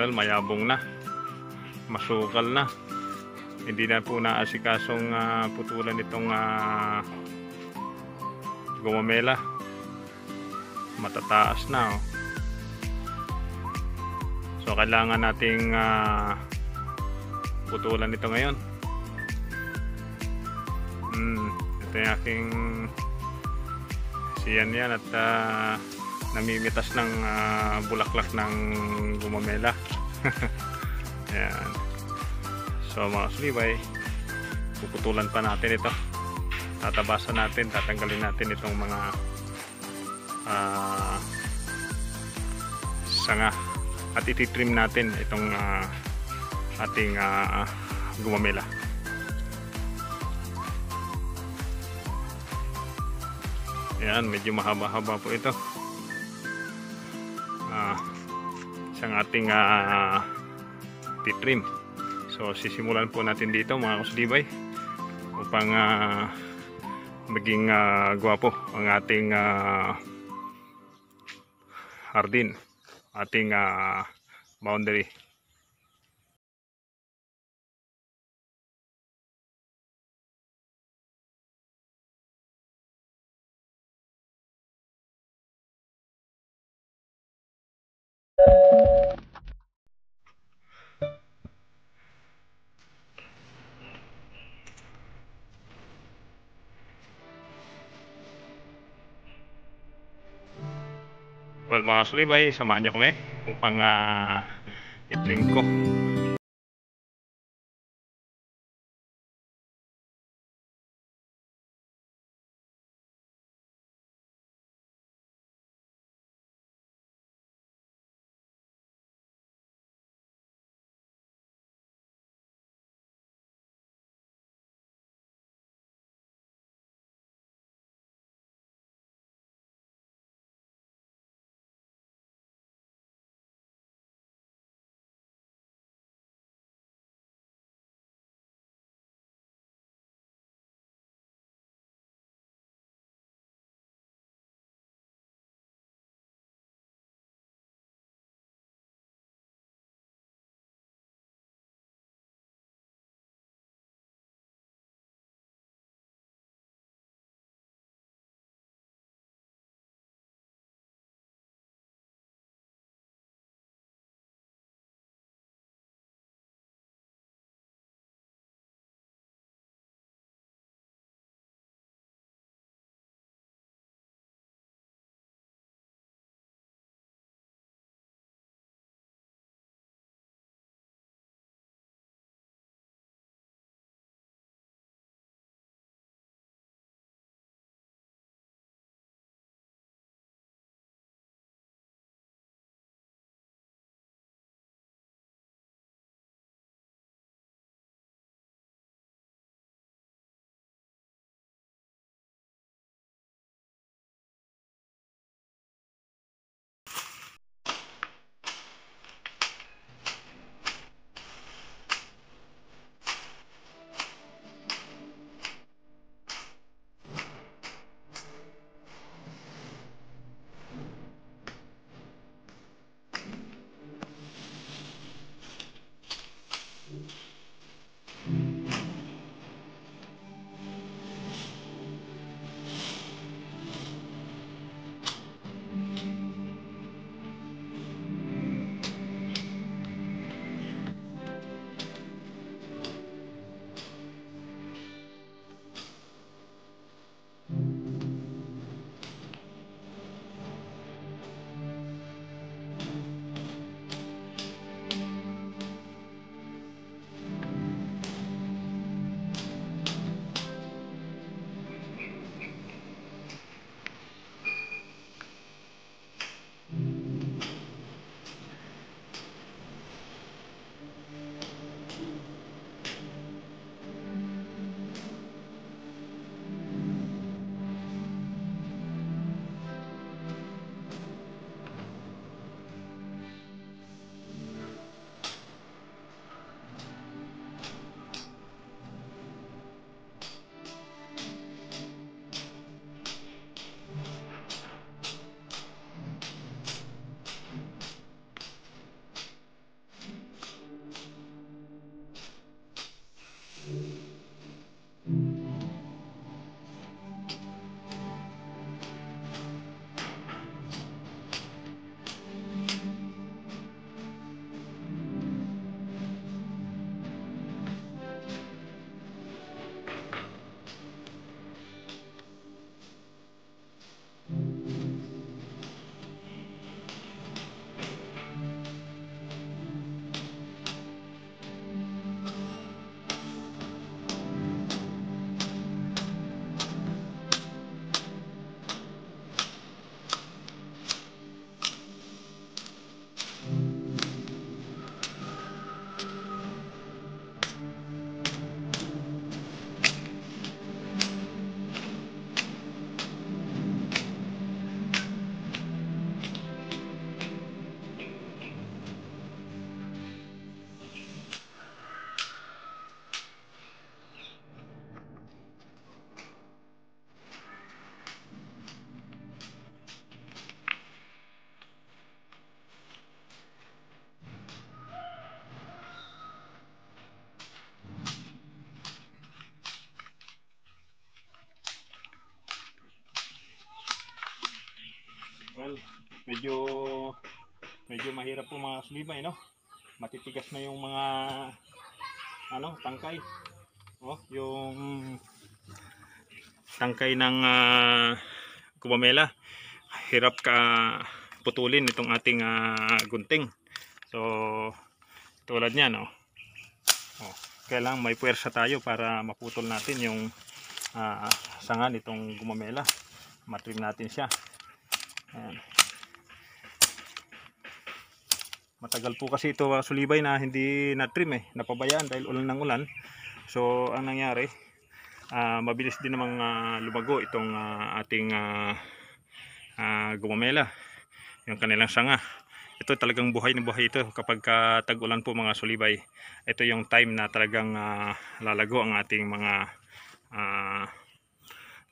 Well, mayabong na, masukal na. Hindi na po naasikasong putulan itong gumamela. Matataas na, oh. So kailangan nating putulan ito ngayon. Ito yung aking siyan yan at namimitas ng bulaklak ng gumamela. Ayan. So mga sulibay, puputulan pa natin ito. Tatabasan natin, tatanggalin natin itong mga sanga at ititrim natin itong ating gumamela. Ayan, medyo mahaba-haba po ito. Isang ating titrim. So sisimulan po natin dito mga kasulibay upang maging gwapo ang ating hardin, ating boundary. Well mga sulibay, samahan niyo kami upang itrim ko medyo mahirap po mga kasulibay, no? Matitigas na yung mga tangkay. Oh, yung tangkay ng gumamela. Hirap ka putulin itong ating gunting. So tulad niyan, no? Oh, kailangan may puwersa tayo para maputol natin yung sanga nitong gumamela. Matrim natin siya. Ayan. Matagal po kasi ito sulibay na hindi na-trim napabayaan dahil ulan ng ulan. So ang nangyari, mabilis din namang lumago itong ating gumamela, yung kanilang sanga. Ito talagang buhay na buhay ito kapag tag-ulan po mga sulibay. Ito yung time na talagang lalago ang ating mga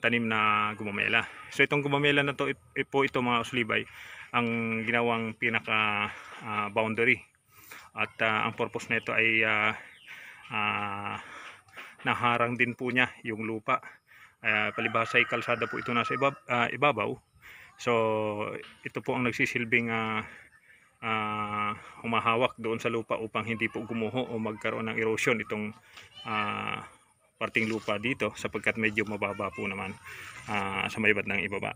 tanim na gumamela. So itong gumamela na to po ito mga sulibay ang ginawang pinaka boundary, at ang purpose nito ay naharang din po niya yung lupa. Palibhasa ay kalsada po ito nasa ibabaw. So ito po ang nagsisilbing humahawak doon sa lupa upang hindi po gumuho o magkaroon ng erosion itong parting lupa dito, sapagkat medyo mababa po naman sa may bandang ibaba.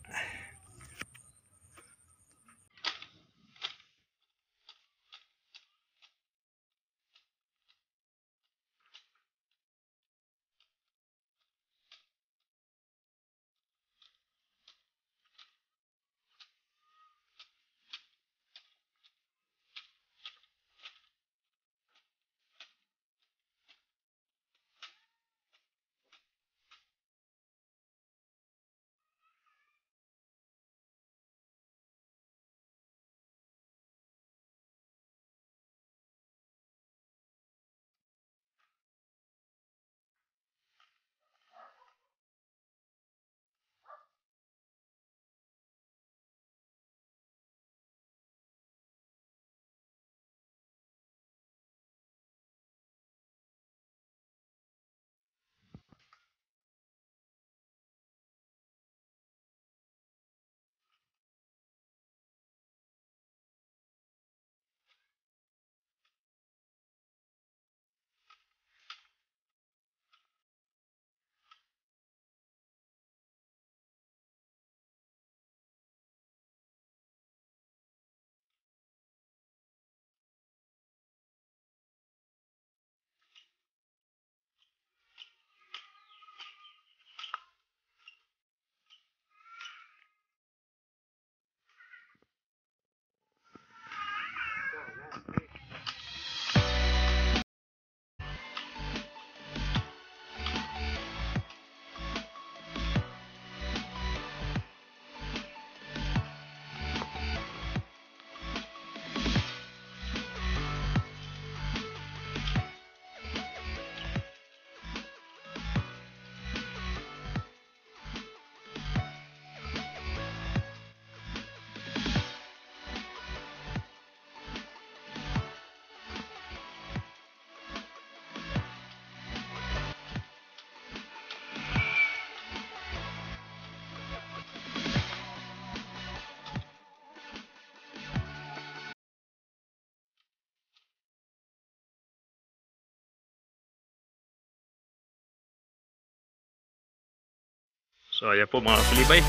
So ayan po mga kasulibay,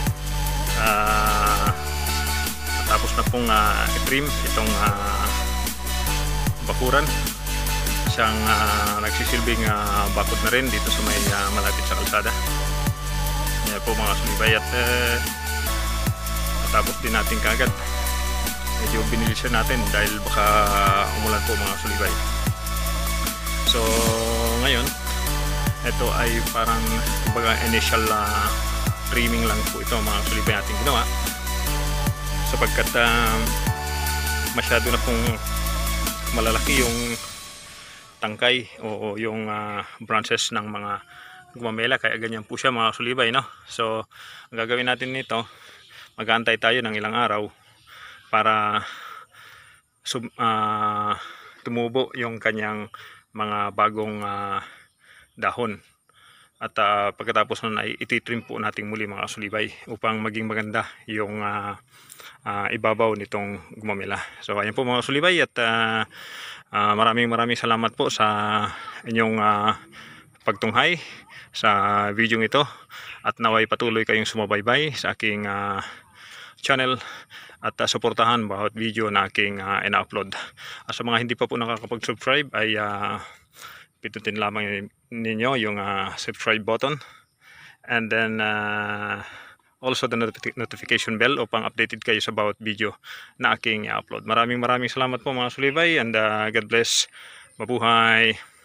tapos na pong i-trim itong bakuran. Siyang nagsisilbing bakod na rin dito sa may malapit sa kalsada. Ayan po mga kasulibay, at tapos din natin kagad. Medyo binilisan natin dahil baka umulan po mga kasulibay. So ngayon, ito ay parang kumbaga initial trimming lang po ito mga kasulibay natin ginawa, sapagkat masyado na pong malalaki yung tangkay o yung branches ng mga gumamela, kaya ganyan po siya mga kasulibay, no? So ang gagawin natin nito, mag-aantay tayo ng ilang araw para tumubo yung kanyang mga bagong dahon. At pagkatapos nun ay ititrim po natin muli mga kasulibay upang maging maganda yung ibabaw nitong gumamela. So ayan po mga kasulibay, at maraming salamat po sa inyong pagtunghay sa video ito, at naway patuloy kayong sumabaybay sa aking channel at suportahan bawat video na aking ina-upload. Sa mga hindi pa po nakakapag-subscribe ay pindutin lamang ninyo yung subscribe button, and then also the notification bell upang updated kayo sa bawat video na aking i-upload. Maraming salamat po mga kasulibay, and God bless. Mabuhay!